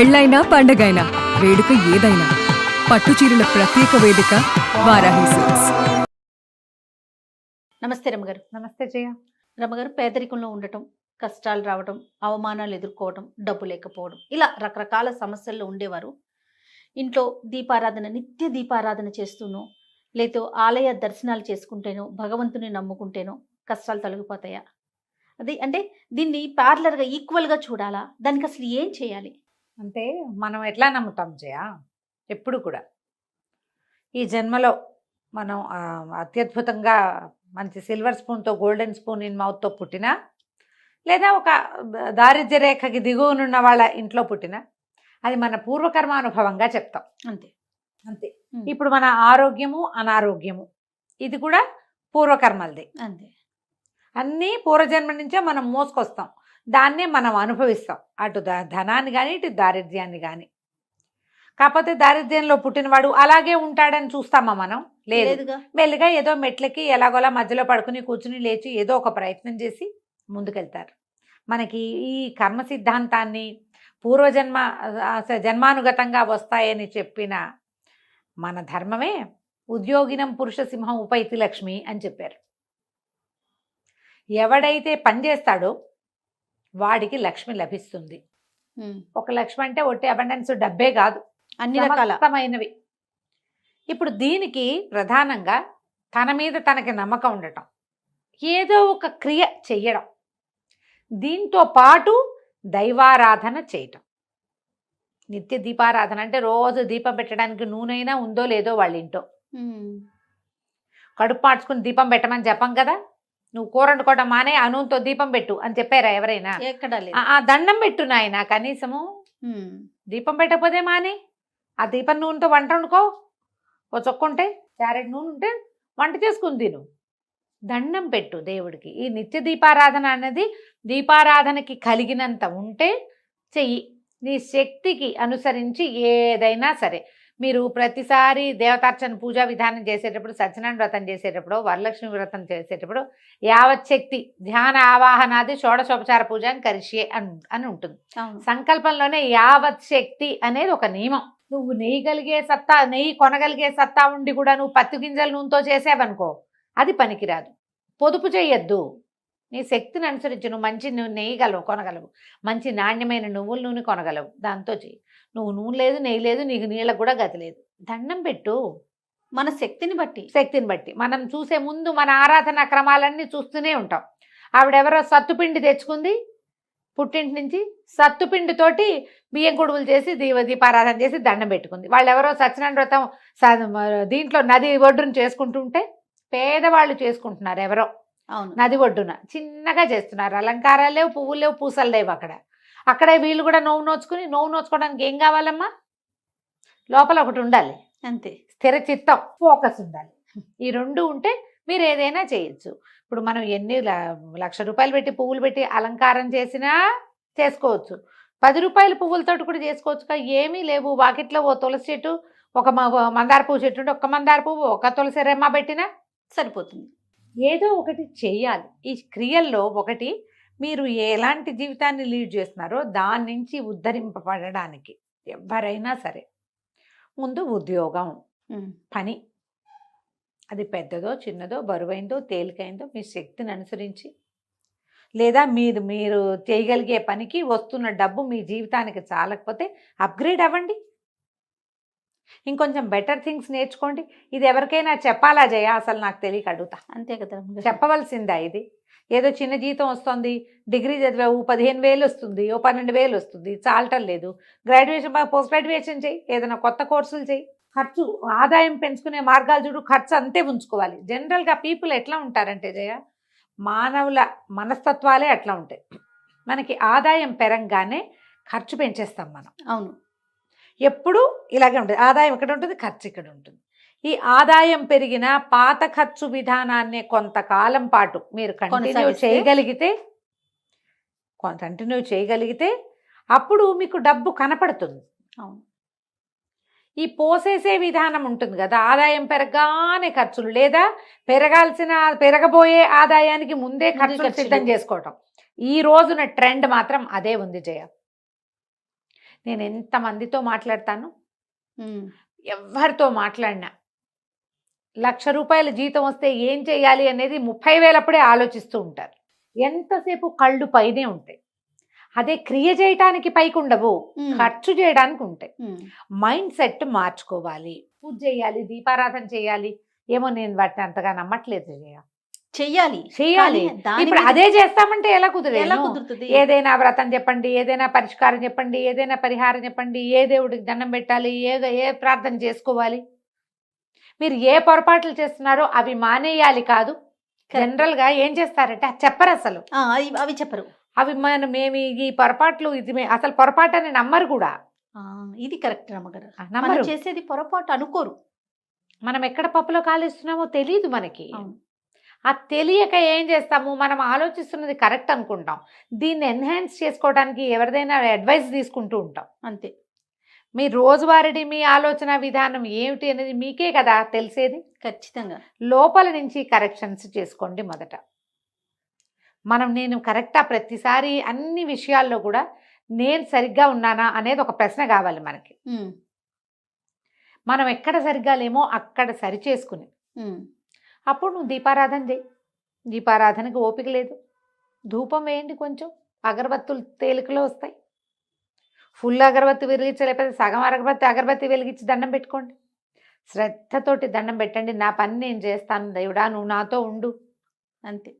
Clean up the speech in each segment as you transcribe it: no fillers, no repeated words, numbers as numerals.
పెళ్ళైనా పండగైనా వేడుక ఏదైనా పట్టు చీరల ప్రత్యేక వేదిక వారాహి సిల్క్స్. నమస్తే రమగారు. నమస్తే జయ. రమగారు, పేదరికంలో ఉండటం, కష్టాలు రావడం, అవమానాలు ఎదుర్కోవడం, డబ్బు లేకపోవడం, ఇలా రకరకాల సమస్యల్లో ఉండేవారు. ఇంట్లో దీపారాధన, నిత్య దీపారాధన చేస్తూనో లేదో ఆలయ దర్శనాలు చేసుకుంటేనో భగవంతుని నమ్ముకుంటేనో కష్టాలు తొలగిపోతాయా? అది అంటే దీన్ని ప్యారలర్గా ఈక్వల్గా చూడాలా? దానికి అసలు ఏం చేయాలి? అంటే మనం ఎట్లా నమ్ముతాం జయ, ఎప్పుడు కూడా ఈ జన్మలో మనం అత్యద్భుతంగా మంచి సిల్వర్ స్పూన్తో గోల్డెన్ స్పూన్ ఇన్ మౌత్తో పుట్టినా, లేదా ఒక దారిద్ర్య రేఖకి దిగువనున్న వాళ్ళ ఇంట్లో పుట్టినా, అది మన పూర్వకర్మానుభవంగా చెప్తాం. అంతే అంతే. ఇప్పుడు మన ఆరోగ్యము అనారోగ్యము ఇది కూడా పూర్వకర్మలది. అంతే. అన్నీ పూర్వజన్మ నుంచే మనం మోసుకొస్తాం, దాన్నే మనం అనుభవిస్తాం. అటు ధనాన్ని కానీ ఇటు దారిద్ర్యాన్ని కానీ. కాకపోతే దారిద్ర్యంలో పుట్టినవాడు అలాగే ఉంటాడని చూస్తామా మనం? లేదుగా. మెల్లిగా ఏదో మెట్లకి ఎలాగోలా మధ్యలో పడుకుని కూర్చుని లేచి ఏదో ఒక ప్రయత్నం చేసి ముందుకెళ్తారు. మనకి ఈ కర్మ సిద్ధాంతాన్ని పూర్వజన్మ జన్మానుగతంగా వస్తాయని చెప్పిన మన ధర్మమే ఉద్యోగినం పురుష సింహం ఉపైతి లక్ష్మి అని చెప్పారు. ఎవడైతే పనిచేస్తాడో వాడికి లక్ష్మి లభిస్తుంది. ఒక లక్ష్మి అంటే ఒట్టి అబండెన్స్ డబ్బే కాదు, అన్ని రకాలమైనవి. ఇప్పుడు దీనికి ప్రధానంగా తన మీద తనకి నమ్మకం ఉండటం, ఏదో ఒక క్రియ చెయ్యడం, దీంతో పాటు దైవారాధన చేయటం. నిత్య దీపారాధన అంటే రోజు దీపం పెట్టడానికి నూనెైనా ఉందో లేదో వాళ్ళ ఇంట్లో. కడుపు మార్చుకుని దీపం పెట్టమని చెప్పం కదా. నువ్వు కూర వండుకోవడం మానే ఆ నూనెతో దీపం పెట్టు అని చెప్పారా ఎవరైనా? ఎక్కడ ఆ దండం పెట్టు నాయన, కనీసము దీపం పెట్టకపోతే మానే ఆ దీపం నూనెతో వంట వండుకో. ఓ చొక్కుంటే క్యారెట్ నూనె ఉంటే వంట చేసుకుని తిను, దండం పెట్టు దేవుడికి. ఈ నిత్య దీపారాధన అనేది దీపారాధనకి కలిగినంత ఉంటే చెయ్యి. నీ శక్తికి అనుసరించి ఏదైనా సరే. మీరు ప్రతిసారి దేవతార్చన పూజా విధానం చేసేటప్పుడు, సత్యనారాయణ వ్రతం చేసేటప్పుడు, వరలక్ష్మి వ్రతం చేసేటప్పుడు యావత్ శక్తి ధ్యాన ఆవాహనాది షోడశోపచార పూజ కరిష్యే అని ఉంటుంది. సంకల్పంలోనే యావత్ శక్తి అనేది ఒక నియమం. నువ్వు నెయ్యి కొనగలిగే సత్తా ఉండి కూడా నువ్వు పత్తి గింజల నూనెతో చేసావనుకో, అది పనికిరాదు. పొదుపు చేయొద్దు. నీ శక్తిని అనుసరించి నువ్వు మంచి నెయ్యి కొనగలవు, మంచి నాణ్యమైన నువ్వుల నూనె కొనగలవు, దాంతో చెయ్యి. నువ్వు నూనె లేదు, నెయ్యి లేదు, నీకు నీళ్ళకు కూడా గతి లేదు, దండం పెట్టు. మన శక్తిని బట్టి మనం చూసే ముందు మన ఆరాధన క్రమాలన్నీ చూస్తూనే ఉంటాం. ఆవిడెవరో సత్తుపిండి తెచ్చుకుంది పుట్టింటి నుంచి, సత్తుపిండితోటి బియ్యం కొడుగులు చేసి దీపారాధన చేసి దండం పెట్టుకుంది. వాళ్ళు ఎవరో సత్యనారాయణ వ్రతం దీంట్లో నది ఒడ్డును చేసుకుంటుంటే, పేదవాళ్ళు చేసుకుంటున్నారు ఎవరో నది ఒడ్డున చిన్నగా చేస్తున్నారు. అలంకారాలు లేవు, పువ్వులు లేవు, పూసలు లేవు. అక్కడే వీళ్ళు కూడా నోవు నోచుకోవడానికి ఏం కావాలమ్మా? లోపల ఒకటి ఉండాలి, అంతే. స్థిర చిత్తం, ఫోకస్ ఉండాలి. ఈ రెండు ఉంటే మీరు ఏదైనా చేయొచ్చు. ఇప్పుడు మనం ఎన్ని లక్ష రూపాయలు పెట్టి పువ్వులు పెట్టి అలంకారం చేసినా చేసుకోవచ్చు, 10 రూపాయల పువ్వులతోటి కూడా చేసుకోవచ్చు. ఏమీ లేవు, వాకిట్లో ఓ తులసి చెట్టు, ఒక మందార పువ్వు చెట్టు ఉంటే ఒక్క మందార పువ్వు, ఒక తులసి రెమ్మ పెట్టినా సరిపోతుంది. ఏదో ఒకటి చెయ్యాలి. ఈ క్రియల్లో ఒకటి మీరు ఎలాంటి జీవితాన్ని లీడ్ చేస్తున్నారో దాని నుంచి ఉద్ధరింపబడడానికి ఎవరైనా సరే ముందు ఉద్యోగం, పని, అది పెద్దదో చిన్నదో బరువైందో తేలికైందో మీ శక్తిని అనుసరించి, లేదా మీరు చేయగలిగే పనికి వస్తున్న డబ్బు మీ జీవితానికి చాలకపోతే అప్గ్రేడ్ అవ్వండి, ఇంకొంచెం బెటర్ థింగ్స్ నేర్చుకోండి. ఇది ఎవరికైనా చెప్పాలా జయ? అసలు నాకు తెలియక అడుగుతా. అంతే కదా, చెప్పవలసిందా? ఇది ఏదో చిన్న జీతం వస్తుంది, డిగ్రీ చదివావు 15,000 వస్తుంది, 12,000 వస్తుంది, చాలటం లేదు. గ్రాడ్యుయేషన్ పోస్ట్ గ్రాడ్యుయేషన్ చేయి, ఏదైనా కొత్త కోర్సులు చేయి. ఖర్చు ఆదాయం పెంచుకునే మార్గాలు చూడు, ఖర్చు అంతే ఉంచుకోవాలి. జనరల్గా పీపుల్ ఎట్లా ఉంటారంటే జయ, మానవుల మనస్తత్వాలే అట్లా ఉంటాయి. మనకి ఆదాయం పెరంగానే ఖర్చు పెంచేస్తాం మనం. అవును, ఎప్పుడు ఇలాగే ఉంటుంది. ఆదాయం ఇక్కడ ఉంటుంది, ఖర్చు ఇక్కడ ఉంటుంది. ఈ ఆదాయం పెరిగిన పాత ఖర్చు విధానాన్ని కొంతకాలం పాటు మీరు కంటిన్యూ చేయగలిగితే అప్పుడు మీకు డబ్బు కనపడుతుంది. అవును. ఈ పోసేసే విధానం ఉంటుంది కదా, ఆదాయం పెరగానే ఖర్చులు, లేదా పెరగబోయే ఆదాయానికి ముందే ఖర్చులు సిద్ధం చేసుకోవటం. ఈ రోజున ట్రెండ్ మాత్రం అదే ఉంది జయ. నేను ఎంతమందితో మాట్లాడతాను, ఉమ్, ఎవరితో మాట్లాడినా 1,00,000 రూపాయల జీతం వస్తే ఏం చేయాలి అనేది 30,000 అప్పుడే ఆలోచిస్తూ ఉంటారు. ఎంతసేపు కళ్ళు పైనే ఉంటాయి. అదే క్రియ చేయటానికి పైకి ఉండవు, ఉమ్, ఖర్చు చేయడానికి ఉంటాయి. ఉమ్, మైండ్ సెట్ మార్చుకోవాలి. పూజ చేయాలి, దీపారాధన చేయాలి. ఏమో నేను వాటిని అంతగా నమ్మట్లేదు. చెయ్యాలి చేయాలి. కానీ దాని ఇప్పుడు మీద అదే చేస్తామంటే ఎలా ఎలా కుదిరేను? కుదురుతుంది? ఏదైనా వ్రతం చెప్పండి, ఏదైనా పరిష్కారం చెప్పండి, ఏదైనా పరిహారం చెప్పండి, ఏ దేవుడికి దండం పెట్టాలి, ఏ ప్రార్థన చేసుకోవాలి. మీరు ఏ పొరపాట్లు చేస్తున్నారో అవి మానేయాలి కాదు. జనరల్ గా ఏం చేస్తారంటే అది చెప్పరు అసలు. అవి చెప్పరు. అవి మేము ఈ పొరపాట్లు ఇది అసలు పొరపాటు అని నమ్మరు కూడా. ఆ, ఇది కరెక్ట్ రమ్మగారు. నమ్మరు. మనం చేసేది పొరపాటు అనుకోరు. మనం ఎక్కడ పప్పులో కాలేస్తున్నామో తెలియదు మనకి. అవును. ఆ తెలియక ఏం చేస్తాము, మనం ఆలోచిస్తున్నది కరెక్ట్ అనుకుంటాం. దీన్ని ఎన్హాన్స్ చేసుకోవడానికి ఎవరిదైనా అడ్వైస్ తీసుకుంటూ ఉంటాం. అంతే. మీ రోజువారీ మీ ఆలోచన విధానం ఏమిటి అనేది మీకే కదా తెలిసేది. ఖచ్చితంగా. లోపల నుంచి కరెక్షన్స్ చేసుకోండి మొదట. నేను కరెక్టా, ప్రతిసారి అన్ని విషయాల్లో కూడా నేను సరిగ్గా ఉన్నానా అనేది ఒక ప్రశ్న కావాలి మనకి. ఉమ్, మనం ఎక్కడ సరిగ్గా లేమో అక్కడ సరి చేసుకుని ఉమ్, అప్పుడు నువ్వు దీపారాధన చేయి. దీపారాధనకి ఓపిక లేదు, ధూపం వేయండి, కొంచెం అగరబత్తులు తేలికలో వస్తాయి. ఫుల్ అగరబత్తి వెలిగించలేకపోతే సగం అగరబత్తి వెలిగించి దండం పెట్టుకోండి. శ్రద్ధతోటి దండం పెట్టండి. నా పని నేను చేస్తాను దేవుడా, నువ్వు నాతో ఉండు. అంతే.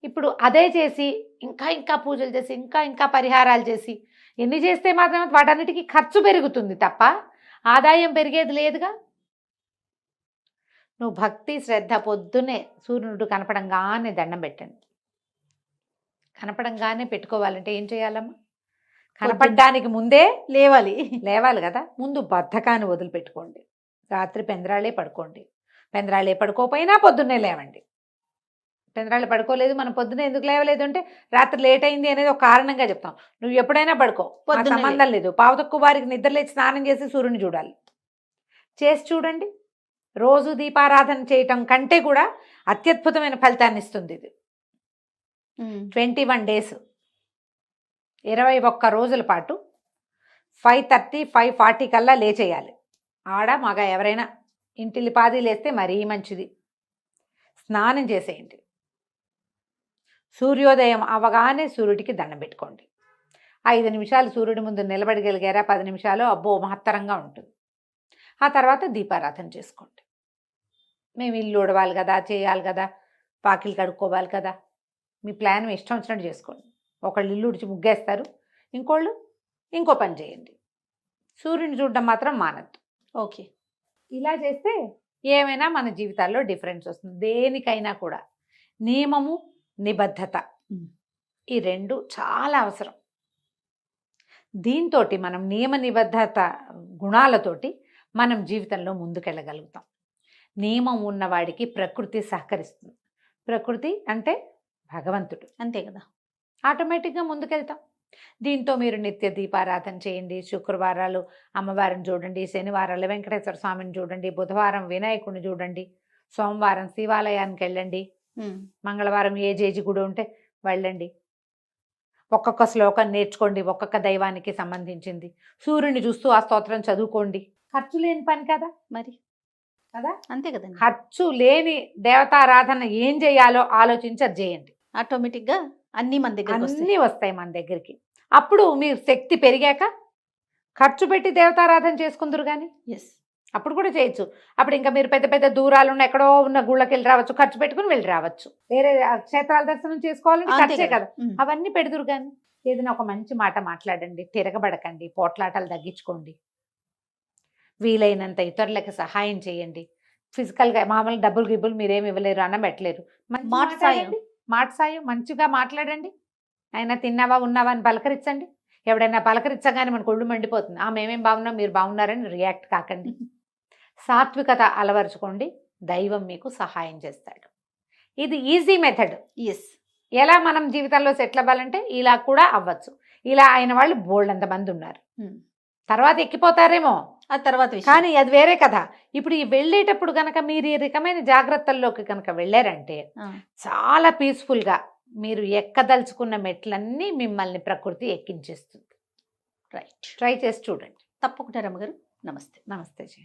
ఇప్పుడు అదే చేసి ఇంకా పూజలు చేసి ఇంకా పరిహారాలు చేసి ఎన్ని చేస్తే మాత్రమే వాటన్నిటికీ ఖర్చు పెరుగుతుంది తప్ప ఆదాయం పెరిగేది లేదుగా. నువ్వు భక్తి శ్రద్ధ పొద్దునే సూర్యుడు కనపడంగానే దండం పెట్టండి. కనపడంగానే పెట్టుకోవాలంటే ఏం చేయాలమ్మా? కనపడడానికి ముందే లేవాలి కదా. ముందు బద్ధకాన్ని వదిలిపెట్టుకోండి. రాత్రి పెందరాళే పడుకోండి. పెందరాళే పడుకోపోయినా పొద్దున్నే లేవండి. పెందరాళ్ళు పడుకోలేదు, మనం పొద్దున్నే ఎందుకు లేవలేదు అంటే రాత్రి లేట్ అయింది అనేది ఒక కారణంగా చెప్తాం. నువ్వు ఎప్పుడైనా పడుకో, సంబంధం లేదు. పావు తక్కువ వారికి నిద్ర లేచి స్నానం చేసి సూర్యుని చూడాలి. చేసి చూడండి. రోజు దీపారాధన చేయటం కంటే కూడా అత్యద్భుతమైన ఫలితాన్ని ఇస్తుంది ఇది. 21 days 21 రోజుల పాటు 5:30 5:40 కల్లా లేచేయాలి. ఆడ మగ ఎవరైనా ఇంటిల్లి పాది లేస్తే మరీ మంచిది. స్నానం చేసేయండి. సూర్యోదయం అవగానే సూర్యుడికి దండం పెట్టుకోండి. 5 నిమిషాలు సూర్యుడి ముందు నిలబడగలిగారా, 10 నిమిషాలు అబ్బో మహత్తరంగా ఉంటుంది. ఆ తర్వాత దీపారాధన చేసుకోండి. మేము ఇల్లు ఉడవాలి కదా, చేయాలి కదా, పాకిలు కడుక్కోవాలి కదా, మీ ప్లాన్ మీ ఇష్టం వచ్చినట్టు చేసుకోండి. ఒకళ్ళు ఇల్లు ఉడిచి ముగ్గేస్తారు, ఇంకోళ్ళు ఇంకో పని చేయండి. సూర్యుని చూడడం మాత్రం మానద్దు. ఓకే. ఇలా చేస్తే ఏమైనా మన జీవితాల్లో డిఫరెన్స్ వస్తుంది. దేనికైనా కూడా నియమము నిబద్ధత ఈ రెండు చాలా అవసరం. దీంతో మనం నియమ నిబద్ధత గుణాలతోటి మనం జీవితంలో ముందుకెళ్ళగలుగుతాం. నియమం ఉన్నవాడికి ప్రకృతి సహకరిస్తుంది. ప్రకృతి అంటే భగవంతుడు, అంతే కదా. ఆటోమేటిక్గా ముందుకెళ్తాం. దీంతో మీరు నిత్య దీపారాధన చేయండి. శుక్రవారాలు అమ్మవారిని చూడండి, శనివారాలు వెంకటేశ్వర స్వామిని చూడండి, బుధవారం వినాయకుడిని చూడండి, సోమవారం శివాలయానికి వెళ్ళండి, మంగళవారం ఏ జేజి గుడి ఉంటే వెళ్ళండి. ఒక్కొక్క శ్లోకం నేర్చుకోండి, ఒక్కొక్క దైవానికి సంబంధించింది. సూర్యుని చూస్తూ ఆ స్తోత్రం చదువుకోండి. ఖర్చు లేని పని కదా మరి, కదా, అంతే కదా. ఖర్చు లేని దేవతారాధన ఏం చేయాలో ఆలోచించి అది చేయండి. ఆటోమేటిక్గా అన్ని మన దగ్గర అన్నీ వస్తాయి మన దగ్గరికి. అప్పుడు మీరు శక్తి పెరిగాక ఖర్చు పెట్టి దేవతారాధన చేసుకుందరు కానీ అప్పుడు కూడా చేయొచ్చు. అప్పుడు ఇంకా మీరు పెద్ద పెద్ద దూరాలు ఉన్న ఎక్కడో ఉన్న గుళ్ళకి వెళ్ళి రావచ్చు, ఖర్చు పెట్టుకుని వెళ్ళి రావచ్చు. వేరే క్షేత్రాల దర్శనం చేసుకోవాలంటే ఖర్చే కదా, అవన్నీ పెడుదురు కానీ. ఏదైనా ఒక మంచి మాట మాట్లాడండి, తిరగబడకండి, పోట్లాటలు తగ్గించుకోండి. వీలైనంత ఇతరులకు సహాయం చేయండి. ఫిజికల్గా మామూలు డబ్బులు గిబ్బులు మీరేమి ఇవ్వలేరు, అన్నం పెట్టలేరు, మాట సాయం మంచిగా మాట్లాడండి. అయినా తిన్నావా ఉన్నావా అని పలకరించండి. ఎవడైనా పలకరించగానే మనకు ఒళ్ళు మండిపోతుంది. మేమేం బాగున్నాం మీరు బాగున్నారని రియాక్ట్ కాకండి. సాత్వికత అలవరుచుకోండి, దైవం మీకు సహాయం చేస్తాడు. ఇది ఈజీ మెథడ్. ఎలా మనం జీవితంలో సెటిల్ అవ్వాలంటే ఇలా కూడా అవ్వచ్చు. ఇలా అయిన వాళ్ళు బోల్డ్ మంది ఉన్నారు. తర్వాత ఎక్కిపోతారేమో ఆ తర్వాత, కానీ అది వేరే కథ. ఇప్పుడు ఈ వెళ్ళేటప్పుడు కనుక మీరు ఈ రకమైన జాగ్రత్తల్లోకి కనుక వెళ్ళారంటే చాలా పీస్ఫుల్గా మీరు ఎక్కదలుచుకున్న మెట్లన్నీ మిమ్మల్ని ప్రకృతి ఎక్కించేస్తుంది. రైట్, ట్రై చేసి చూడండి. తప్పకుండా రమ్మగారు. నమస్తే. నమస్తే జీ.